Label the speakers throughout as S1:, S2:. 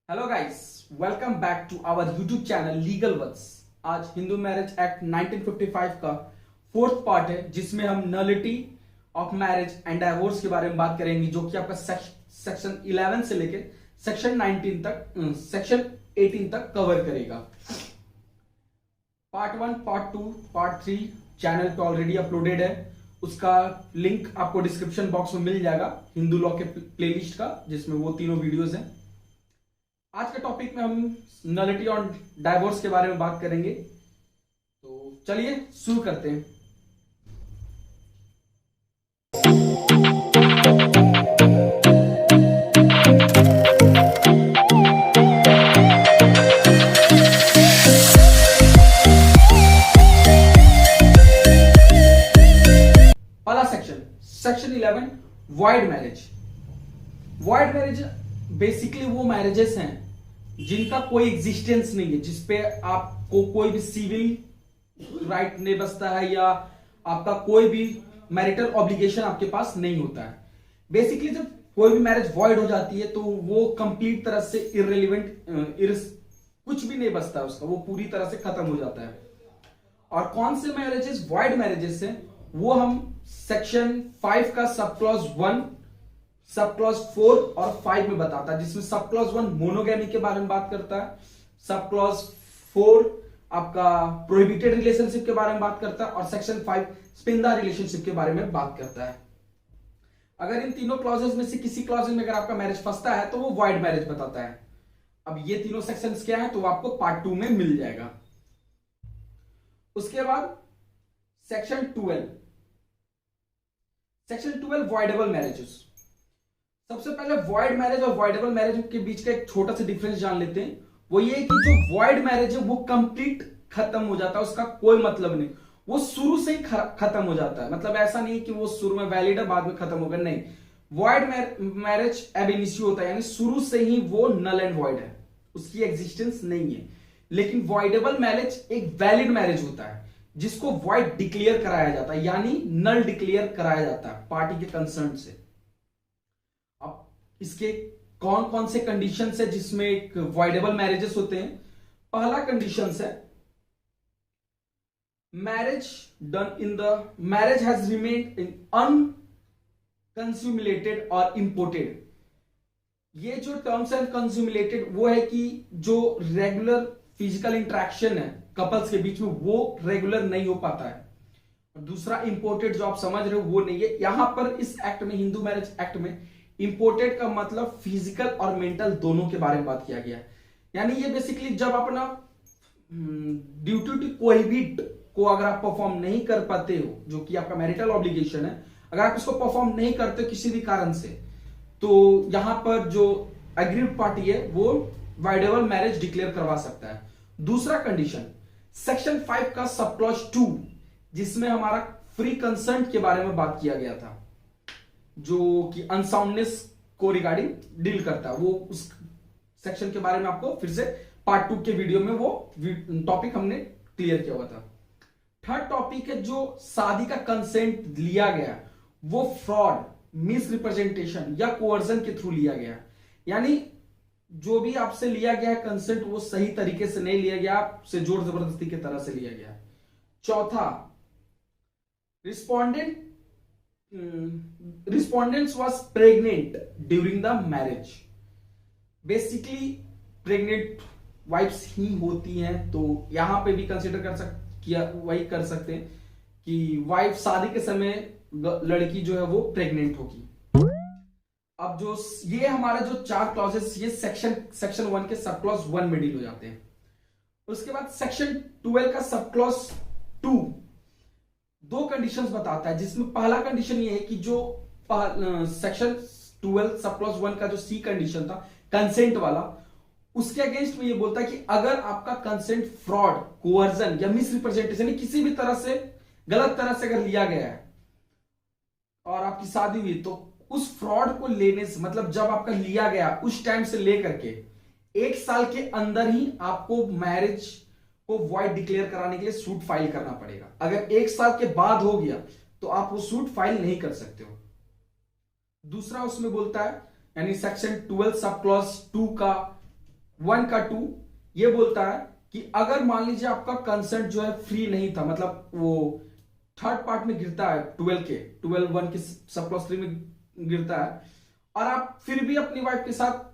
S1: Hello guys, welcome back to our YouTube channel legal words. आज Hindu marriage act 1955 का fourth part है, जिसमें हम nullity of marriage and divorce के बारे में बात करेंगे, जो कि आपका सेक्शन 11 से लेकर सेक्शन 19 तक सेक्शन 18 तक कवर करेगा। पार्ट 1, पार्ट 2, पार्ट 3 चैनल पे ऑलरेडी अपलोडेड है। उसका लिंक आपको डिस्क्रिप्शन बॉक्स में मिल जाएगा, हिंदू लॉ के प्लेलिस्ट का, जिसमें वो तीनों वीडियोस हैं। आज के टॉपिक में हम नलिटी और डाइवोर्स के बारे में बात करेंगे, तो चलिए शुरू करते हैं। पहला section 11, void marriage. Void marriage basically वो मैरिजेस हैं जिनका कोई एग्जिस्टेंस नहीं है, जिसपे आपको कोई भी सिविल राइट नहीं बचता है या आपका कोई भी मैरिटल ऑब्लिगेशन आपके पास नहीं होता है। बेसिकली जब कोई भी मैरिज वॉइड हो जाती है तो वो कंप्लीट तरह से इररिलेवेंट, कुछ भी नहीं बचता है उसका, वो पूरी तरह से खत्म हो जाता है। और कौन से मैरिजेस वॉइड मैरिजेस हैं वो हम सेक्शन 5 का सब क्लॉज 1, सब क्लॉज 4 और 5 में बताता है, जिसमें सब क्लॉज 1 मोनोगैमी के बारे में बात करता है, सब क्लॉज 4 आपका प्रोहिबिटेड रिलेशनशिप के बारे में बात करता है, और सेक्शन 5 स्पिंदा रिलेशनशिप के बारे में बात करता है। अगर इन तीनों क्लॉजेस में से किसी क्लॉज में अगर आपका मैरिज फंसता है तो वो वॉइड मैरिज बताता है। अब ये तीनों सेक्शंस क्या है तो वो आपको पार्ट 2 में मिल जाएगा। उसके बाद सेक्शन 12 वॉइडेबल मैरिजेस। सबसे पहले वॉइड मैरिज और वॉइडेबल मैरिज के बीच का एक छोटा सा डिफरेंस जान लेते हैं। वो ये कि जो वॉइड मैरिज है वो कंप्लीट खत्म हो जाता है, उसका कोई मतलब नहीं, वो शुरू से ही खत्म हो जाता है। मतलब ऐसा नहीं कि वो शुरू में वैलिड है बाद में खत्म होगा, नहीं। वॉइड मैरिज एब इनिशियो होता है, यानी शुरू से ही वो नल एंड वॉइड है, उसकी एग्जिस्टेंस नहीं है। लेकिन वॉइडेबल मैरिज एक वैलिड मैरिज होता है जिसको वॉइड डिक्लेयर कराया जाता है, यानी नल डिक्लेयर कराया जाता है पार्टी के कंसर्न से। अब इसके कौन कौन से कंडीशंस है जिसमें एक वॉइडेबल मैरिजेस होते हैं। पहला कंडीशन है मैरिज हैज रिमेन्ड इन अनकंज्यूमुलेटेड और इंपोर्टेड। ये जो टर्म्स एंड कंज्यूमुलेटेड वो है कि जो रेगुलर फिजिकल इंटरेक्शन है कपल्स के बीच में वो रेगुलर नहीं हो पाता है। और दूसरा इंपोर्टेड जो आप समझ रहे हो वो नहीं है। यहां पर इस एक्ट में, हिंदू मैरिज एक्ट में, इंपोर्टेड का मतलब फिजिकल और मेंटल दोनों के बारे में बात किया गया है। यानी ये बेसिकली जब अपना ड्यूटी टू कोहिबिट को अगर आप परफॉर्म नहीं कर पाते हो, जो कि आपका मैरिटल ऑब्लिगेशन है, अगर आप इसको परफॉर्म नहीं करते किसी भी कारण से, तो यहां पर जो एग्रीड पार्टी है वो वॉइडेबल मैरिज डिक्लेयर करवा सकता है। दूसरा कंडीशन सेक्शन 5 का सब क्लॉज 2, जिसमें हमारा फ्री कंसेंट के बारे में बात किया गया था, जो कि अनसाउंडनेस को रिगार्डिंग डील करता है। वो उस सेक्शन के बारे में आपको फिर से पार्ट 2 के वीडियो में वो टॉपिक हमने क्लियर किया हुआ था। थर्ड टॉपिक है जो शादी का कंसेंट लिया गया वो फ्रॉड, मिस रिप्रेजेंटेशन या कोअर्जन के थ्रू लिया गया, यानी जो भी आपसे लिया गया है कंसेंट वो सही तरीके से नहीं लिया गया, आपसे जोर जबरदस्ती की तरह से लिया गया। चौथा, respondents was pregnant during the marriage. Basically pregnant wifes ही होती हैं, तो यहां पे भी कंसिडर वही कर सकते हैं कि वाइफ शादी के समय लड़की जो है वो प्रेग्नेंट होगी। अब जो ये हमारा जो 4 क्लॉजेस, ये सेक्शन 1 के सब क्लॉज 1 में डील हो जाते हैं। उसके बाद सेक्शन 12 का सब क्लॉज 2 दो कंडीशंस बताता है, जिसमें पहला कंडीशन ये है कि जो सेक्शन 12 सब क्लॉज 1 का जो सी कंडीशन था कंसेंट वाला, उसके अगेंस्ट में ये बोलता है कि अगर आपका कंसेंट फ्रॉड, कोअर्जन या मिस रिप्रेजेंटेशन किसी भी तरह से गलत तरह से अगर लिया गया है और आपकी शादी हुई, तो उस फ्रॉड को लेने से, मतलब जब आपका लिया गया उस टाइम से लेकर के 1 साल के अंदर ही आपको मैरिज को वॉइड डिक्लेयर कराने के लिए सूट फाइल करना पड़ेगा। अगर 1 साल के बाद हो गया तो आप वो सूट फाइल नहीं कर सकते हो। दूसरा उसमें बोलता है, यानी सेक्शन 12 सब क्लॉज 2 का 1 का 2 ये बोलता है कि अगर मान लीजिए आपका कंसेंट जो है फ्री नहीं था, मतलब वो थर्ड पार्ट में गिरता है 12 1 के सब क्लॉज 3 में गिरता है, और आप फिर भी अपनी वाइफ के साथ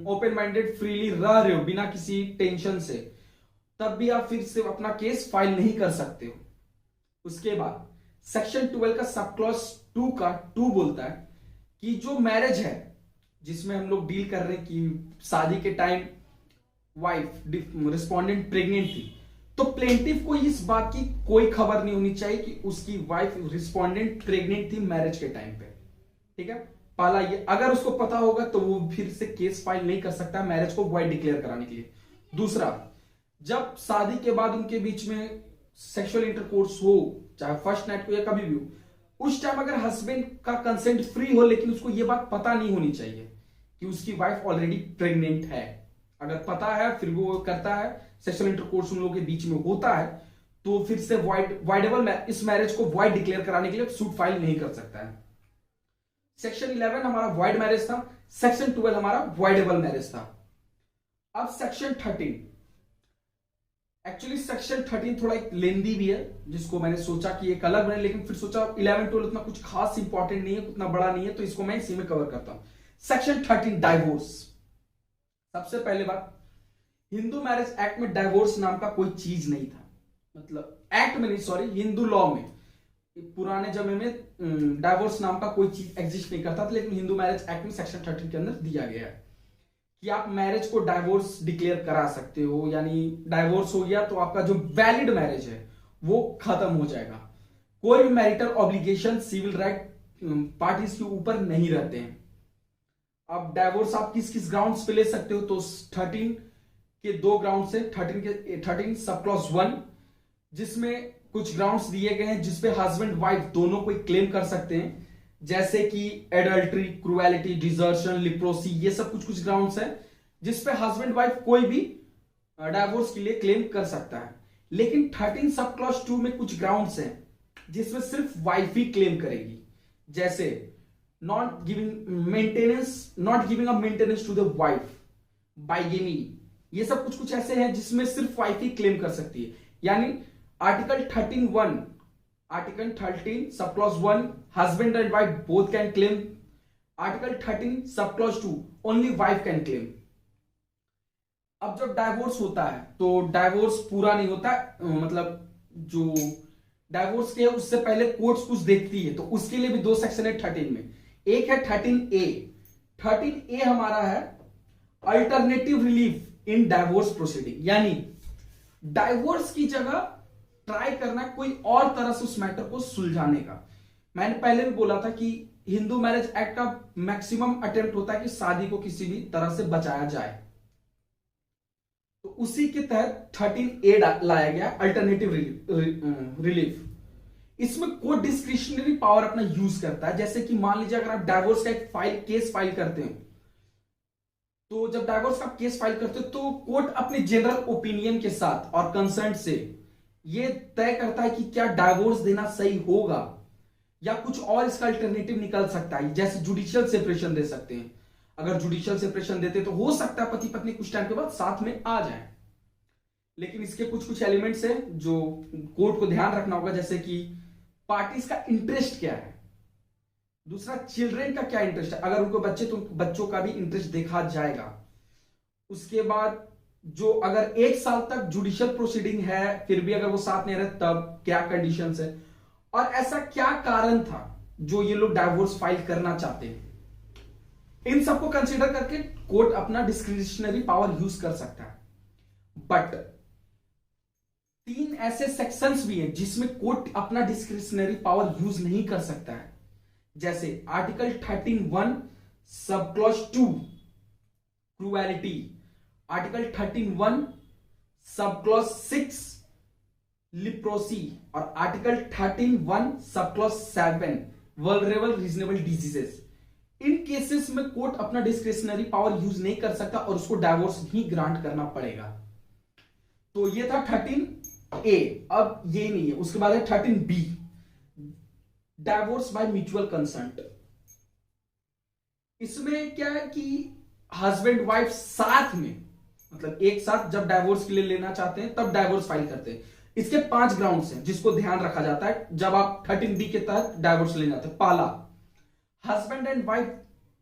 S1: ओपन माइंडेड फ्रीली रह रहे हो बिना किसी टेंशन से, तब भी आप फिर से अपना केस फाइल नहीं कर सकते हो। उसके बाद सेक्शन 12 का सब क्लॉज 2 का 2 बोलता है कि जो मैरिज है जिसमें हम लोग डील कर रहे हैं कि शादी के टाइम वाइफ रिस्पोंडेंट प्रेग्नेंट थी, तो प्लेंटिफ को इस बात की कोई खबर नहीं होनी चाहिए कि उसकी वाइफ रिस्पोंडेंट प्रेग्नेंट थी मैरिज के टाइम पे। ठीक है, पहला ये, अगर उसको पता होगा तो वो फिर से केस फाइल नहीं कर सकता मैरिज को वॉइड डिक्लेयर कराने के लिए। दूसरा, जब शादी के बाद उनके बीच में सेक्सुअल इंटरकोर्स हो, चाहे फर्स्ट नाइट को या कभी भी हो, उस टाइम अगर हस्बैंड का कंसेंट फ्री हो लेकिन उसको ये बात पता नहीं होनी चाहिए कि उसकी वाइफ ऑलरेडी प्रेग्नेंट है। अगर पता है फिर वो करता है, सेक्सुअल इंटरकोर्स उन लोगों के बीच में होता है, तो फिर से वॉइडेबल इस मैरिज को वॉइड डिक्लेयर कराने के लिए सूट फाइल नहीं कर सकता है। सेक्शन 11 हमारा वॉइड मैरिज था, सेक्शन 12 हमारा वॉइडेबल मैरिज था। अब सेक्शन 13, एक्चुअली सेक्शन 13 थोड़ा एक लेंदी भी है, जिसको मैंने सोचा कि एक अलग बने, लेकिन फिर सोचा 11 12 उतना कुछ खास इंपॉर्टेंट नहीं है, उतना बड़ा नहीं है, तो इसको मैं इसी में कवर करता हूं। Section 13 divorce. सबसे पहले बात, हिंदू मैरिज एक्ट में डाइवोर्स नाम का कोई चीज नहीं था, मतलब एक्ट में नहीं, सॉरी, हिंदू लॉ में पुराने जमाने में डाइवोर्स नाम का कोई चीज एग्जिस्ट नहीं करता था, लेकिन हिंदू मैरिज एक्ट में सेक्शन 13 के अंदर दिया गया है कि आप मैरिज को डाइवोर्स डिक्लेयर करा सकते हो, यानी डाइवोर्स हो गया तो आपका जो वैलिड मैरिज है वो खत्म हो जाएगा। कोई भी marital obligation civil right parties के ऊपर नहीं रहते हैं। अब डाइवोर्स आप किस किस ग्राउंड्स पे ले सकते हो, तो 13 के 2 ग्राउंड से 13 सब क्लॉज 1, जिसमें कुछ ग्राउंड्स दिए गए हैं जिसपे हस्बैंड वाइफ दोनों को क्लेम कर सकते हैं, जैसे कि एडल्ट्री, क्रूएलिटी, डिजर्शन, लिप्रोसी, ये सब कुछ कुछ ग्राउंड्स हैं जिसपे हस्बैंड वाइफ कोई भी डाइवोर्स के लिए क्लेम कर सकता है। लेकिन 13 सब क्लॉज 2 में कुछ ग्राउंड्स हैं जिसमें सिर्फ वाइफ ही क्लेम करेगी, जैसे not giving a maintenance to the wife, bigamy, ये सब कुछ कुछ ऐसे हैं जिसमें सिर्फ वाइफ ही क्लेम कर सकती है। यानी article 13 sub clause 1 husband and wife both can claim, article 13 sub clause 2 only wife can claim. अब जब डाइवोर्स होता है तो डाइवोर्स पूरा नहीं होता, मतलब जो डाइवोर्स के उससे पहले कोर्ट्स कुछ देखती है, तो उसके लिए भी 2 सेक्शन है 13 में। एक है 13A। 13A हमारा है alternative relief in divorce proceeding, यानी डाइवोर्स की जगह ट्राई करना कोई और तरह से उस मैटर को सुलझाने का। मैंने पहले भी बोला था कि हिंदू मैरिज एक्ट का मैक्सिमम अटेम्प्ट होता है कि शादी को किसी भी तरह से बचाया जाए, तो उसी के तहत 13A लाया गया, अल्टरनेटिव रिलीफ। इसमें कोर्ट डिस्क्रिशनरी पावर अपना यूज करता है, जैसे कि मान लीजिए अगर आप डाइवोर्स का एक केस फाइल करते हो, तो जब डाइवोर्स का केस फाइल करते हो तो कोर्ट अपने जनरल ओपिनियन के साथ और कंसर्न से ये तय करता है कि क्या डाइवोर्स देना सही होगा या कुछ और इसका अल्टरनेटिव निकल सकता है, जैसे जुडिशियल सेपरेशन दे सकते हैं। अगर जुडिशियल सेपरेशन देते तो हो सकता है पति पत्नी कुछ टाइम के बाद साथ में आ जाए, लेकिन इसके कुछ कुछ एलिमेंट्स हैं जो कोर्ट को ध्यान रखना होगा, जैसे कि पार्टीज का इंटरेस्ट क्या है, दूसरा चिल्ड्रेन का क्या इंटरेस्ट है, अगर उनको बच्चे तो बच्चों का भी इंटरेस्ट देखा जाएगा। उसके बाद जो अगर 1 साल तक जुडिशियल प्रोसीडिंग है फिर भी अगर वो साथ नहीं रहे तब क्या कंडीशंस है, और ऐसा क्या कारण था जो ये लोग डाइवोर्स फाइल करना चाहते हैं। इन सबको कंसीडर करके कोर्ट अपना डिस्क्रिशनरी पावर यूज कर सकता है। बट 3 ऐसे सेक्शंस भी हैं जिसमें कोर्ट अपना डिस्क्रिशनरी पावर यूज नहीं कर सकता है, जैसे आर्टिकल 13(1) सब क्लॉज 2 क्रूएलिटी, आर्टिकल 13(1) सब क्लॉज 6 लिप्रोसी, और आर्टिकल 13(1) सब क्लॉज 7 वल्नरेबल रीजनेबल डिजीजेस। इन केसेस में कोर्ट अपना डिस्क्रिशनरी पावर यूज नहीं कर सकता और उसको डाइवोर्स ही ग्रांट करना पड़ेगा। तो ये था 13A। अब ये नहीं है, उसके बाद है 13B, divorce by mutual consent. इसमें क्या है कि हस्बैंड वाइफ साथ में, मतलब एक साथ जब डाइवोर्स के लिए लेना चाहते हैं तब डाइवोर्स फाइल करते हैं। इसके 5 ग्राउंड्स हैं जिसको ध्यान रखा जाता है जब आप 13B के तहत डाइवोर्स लेना चाहते हैं। पहला, हस्बैंड एंड वाइफ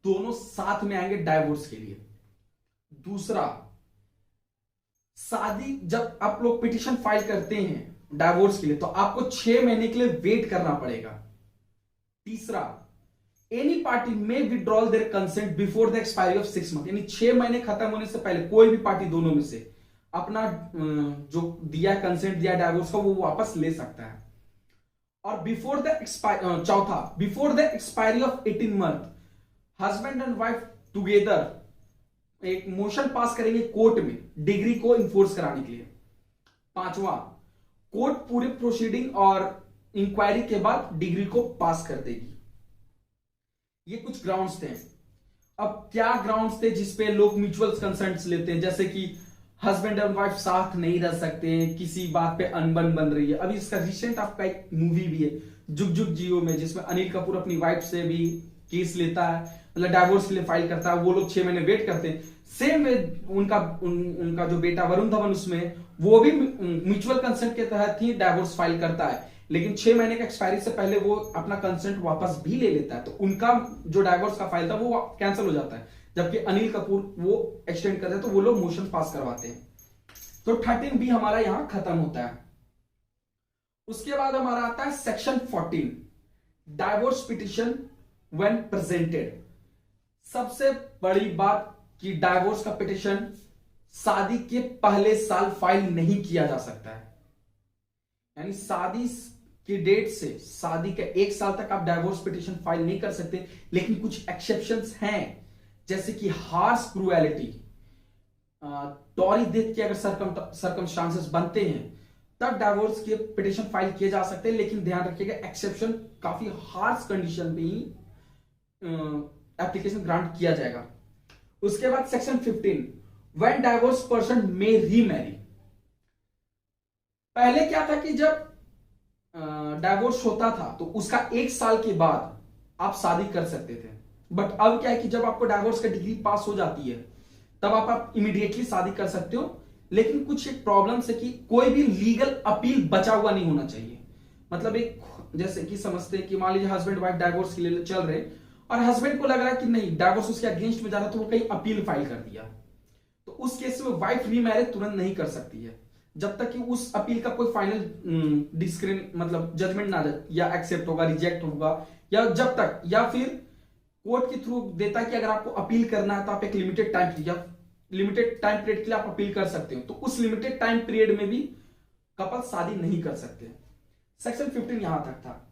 S1: दोनों साथ में आएंगे डाइवोर्स के लिए। दूसरा, शादी जब आप लोग पिटिशन फाइल करते हैं डाइवोर्स के लिए तो आपको 6 महीने के लिए वेट करना पड़ेगा। तीसरा, एनी पार्टी में withdrawal their consent before the expiry of 6 month, यानी 6 महीने खत्म होने से पहले कोई भी पार्टी दोनों में से अपना जो दिया कंसेंट दिया डाइवोर्स का वो वापस ले सकता है। और बिफोर द चौथा, before the expiry of 18 month husband and wife together एक मोशन पास करेंगे कोर्ट में डिग्री को इंफोर्स कराने के लिए। पांचवा, कोर्ट पूरे प्रोसीडिंग और इंक्वायरी के बाद डिग्री को पास कर देगी। ये कुछ ग्राउंड्स थे। अब क्या ग्राउंड्स थे जिसपे लोग म्यूचुअल कंसेंट्स लेते हैं, जैसे कि हस्बैंड एंड वाइफ साथ नहीं रह सकते, किसी बात पे अनबन बन रही है। अभी इसका रिसेंट आपका एक मूवी भी है जुग जुग जियो में, जिसमें अनिल कपूर अपनी वाइफ से भी केस लेता है, मतलब डाइवोर्स के लिए फाइल करता है। वो लोग 6 महीने वेट करते हैं। सेम उनका जो बेटा वरुण धवन उसमें वो भी म्यूचुअल कंसेंट के तहत ही डाइवोर्स फाइल करता है, लेकिन 6 महीने का एक्सपायरी से पहले वो अपना कंसेंट वापस भी ले लेता है। तो उनका जो डाइवोर्स का फाइल था वो कैंसिल हो जाता है, जबकि अनिल कपूर वो एक्सटेंड करते हैं तो वो लोग मोशन पास करवाते हैं। तो 13B हमारा यहां खत्म होता है। उसके बाद हमारा आता है section 14, divorce petition when presented. सबसे बड़ी बात कि डाइवोर्स का पिटिशन शादी के पहले साल फाइल नहीं किया जा सकता है, यानी शादी की डेट से शादी के 1 साल तक आप डाइवोर्स पिटिशन फाइल नहीं कर सकते। लेकिन कुछ एक्सेप्शंस हैं, जैसे कि हार्श क्रूएलिटी, टॉरी डेथ के अगर सर्कमस्टांसेस बनते हैं तब डाइवोर्स के पिटिशन फाइल किए जा सकते हैं। लेकिन ध्यान रखिएगा एक्सेप्शन काफी हार्श कंडीशन में ही एप्लीकेशन ग्रांट किया जाएगा। उसके बाद section 15, when divorce person may remarry. पहले क्या था कि जब डाइवोर्स होता था तो उसका 1 साल के बाद आप शादी कर सकते थे, बट अब क्या है कि जब आपको डाइवोर्स का डिग्री पास हो जाती है तब आप इमीडिएटली शादी कर सकते हो। लेकिन कुछ एक प्रॉब्लम है कि कोई भी लीगल अपील बचा हुआ नहीं होना चाहिए। मतलब एक जैसे कि समझते हैं कि मान लीजिए हस्बैंड वाइफ डाइवोर्स के लिए चल रहे और हस्बैंड को लग रहा है कि नहीं डाइवोर्स उसके अगेंस्ट में जा रहा, तो वो कहीं अपील फाइल कर दिया, तो उस केस में वाइफ रीमैरिज तुरंत नहीं कर सकती है जब तक कि उस अपील का कोई फाइनल मतलब जजमेंट ना जाए, या एक्सेप्ट होगा, रिजेक्ट होगा, या जब तक, या फिर कोर्ट के थ्रू देता है कि अगर आपको अपील करना है तो आप एक लिमिटेड टाइम पीरियड के लिए आप अपील कर सकते हो। तो उस लिमिटेड टाइम पीरियड में भी कपल शादी नहीं कर सकते। सेक्शन 15 यहां तक था।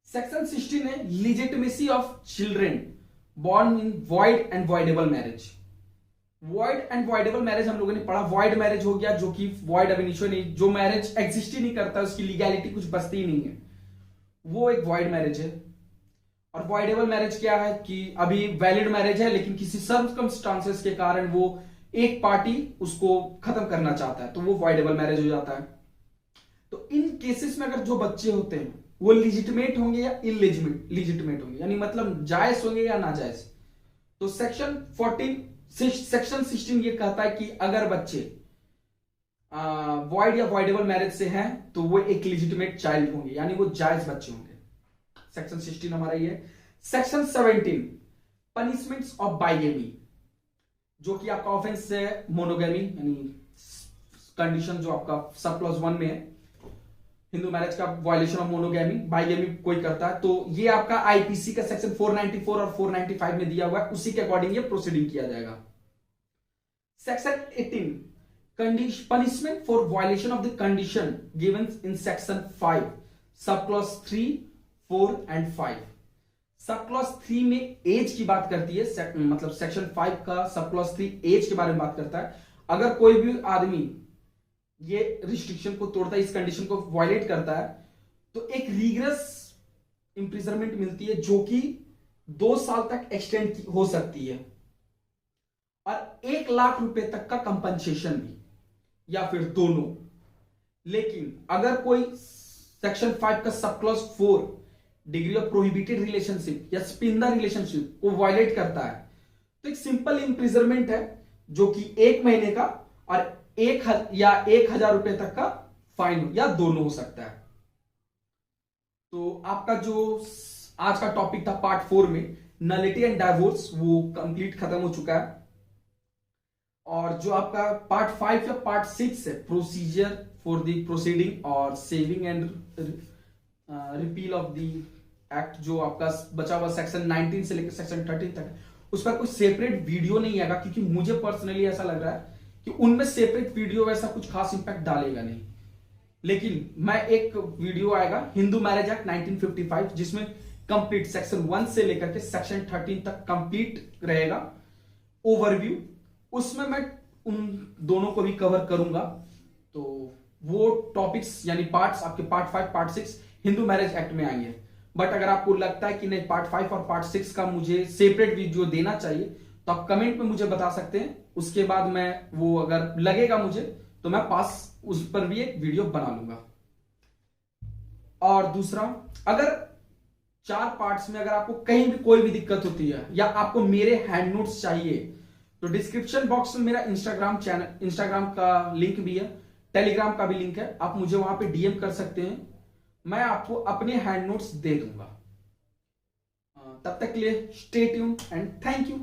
S1: सेक्शन 16 है legitimacy of children born in void and voidable marriage. Void and voidable marriage हम लोगों ने पढ़ा। वॉइड मैरिज हो गया जो कि वॉइड अब इनिशियो नहीं, जो मैरिज एग्जिस्ट ही नहीं करता, उसकी लीगैलिटी कुछ बचती ही नहीं है, वो एक वॉइड मैरिज है। और वॉइडेबल मैरिज क्या है कि अभी वैलिड मैरिज है लेकिन किसी सर्कमस्टांसेस के कारण वो एक पार्टी उसको खत्म करना चाहता है, तो वो वॉइडेबल मैरिज हो जाता है। तो इन केसेस में अगर जो बच्चे होते हैं वो लीजिटिमेट होंगे या इलीजिटिमेट होंगे, यानी मतलब जायज होंगे या नाजायज। तो सेक्शन 16 ये कहता है कि अगर बच्चे वॉइड या वॉइडेबल मैरिज से हैं तो वो एक लीजिटिमेट चाइल्ड होंगे, यानी वो जायज बच्चे होंगे। सेक्शन 16 हमारा ये। सेक्शन 17, पनिशमेंट्स ऑफ बाइगेमी, जो कि आपका ऑफेंस है मोनोगेमी, यानी कंडीशन जो आपका सब क्लॉज 1 में है, हिंदू मैरिज का वायलेशन ऑफ मोनोगेमी, बाइगेमी कोई करता है तो ये आपका आईपीसी का सेक्शन 494 और 495 में दिया हुआ है, उसी के अकॉर्डिंग ये प्रोसीडिंग किया जाएगा। Section 18, punishment for violation of the condition given in section 5 sub clause 3, 4 and 5। Sub clause 3 में एज की बात करती है, मतलब सेक्शन 5 का सब क्लॉज 3 एज के बारे में बात करता है। अगर कोई भी आदमी ये रिस्ट्रिक्शन को तोड़ता है, इस कंडीशन को वायलेट करता है, तो एक रीग्रेस इंप्रिजनमेंट मिलती है जो कि 2 साल तक एक्सटेंड हो सकती है, और 1 लाख रुपए तक का कंपनसेशन भी, या फिर दोनों। लेकिन अगर कोई सेक्शन 5 का sub clause 4 degree of prohibited relationship या स्पिंदर रिलेशनशिप को वायलेट करता है तो एक सिंपल इम्प्रिजनमेंट है जो कि 1 महीने का और 1,000 रुपए तक का फाइन या दोनों हो सकता है। तो आपका जो आज का टॉपिक था पार्ट 4 में नलिटी एंड डाइवोर्स, वो कंप्लीट खत्म हो चुका है। और जो आपका पार्ट 5 या पार्ट 6 है प्रोसीजर फॉर द प्रोसीडिंग और saving and repeal of the act, जो आपका बचा हुआ सेक्शन 19 से लेकर सेक्शन 13 तक है, उस पर कोई सेपरेट वीडियो नहीं आएगा, क्योंकि मुझे पर्सनली ऐसा लग रहा है कि उनमें सेपरेट वीडियो वैसा कुछ खास इंपैक्ट डालेगा नहीं। लेकिन मैं एक वीडियो आएगा हिंदू मैरिज एक्ट 1955, जिसमें कंप्लीट सेक्शन 1 से लेकर के सेक्शन 13 तक कंप्लीट रहेगा ओवरव्यू। उसमें मैं उन दोनों को भी कवर करूंगा। तो वो टॉपिक्स यानी पार्ट्स आपके part 5 part 6 Hindu marriage act में आएंगे। बट अगर आपको लगता है कि नहीं पार्ट 5 और पार्ट 6 का मुझे सेपरेट वीडियो देना चाहिए, तो आप कमेंट में मुझे बता सकते हैं। उसके बाद मैं वो अगर लगेगा मुझे तो मैं उस पर भी एक वीडियो बना लूंगा। और दूसरा, अगर 4 पार्ट्स में अगर आपको कहीं भी कोई भी दिक्कत होती है या आपको मेरे हैंड नोट्स चाहिए, तो डिस्क्रिप्शन बॉक्स में मेरा इंस्टाग्राम का लिंक भी है, टेलीग्राम का भी लिंक है, आप मुझे वहां पे डीएम कर सकते हैं, मैं आपको अपने हैंड नोट्स दे दूंगा। तब तक के लिए stay tuned and thank you.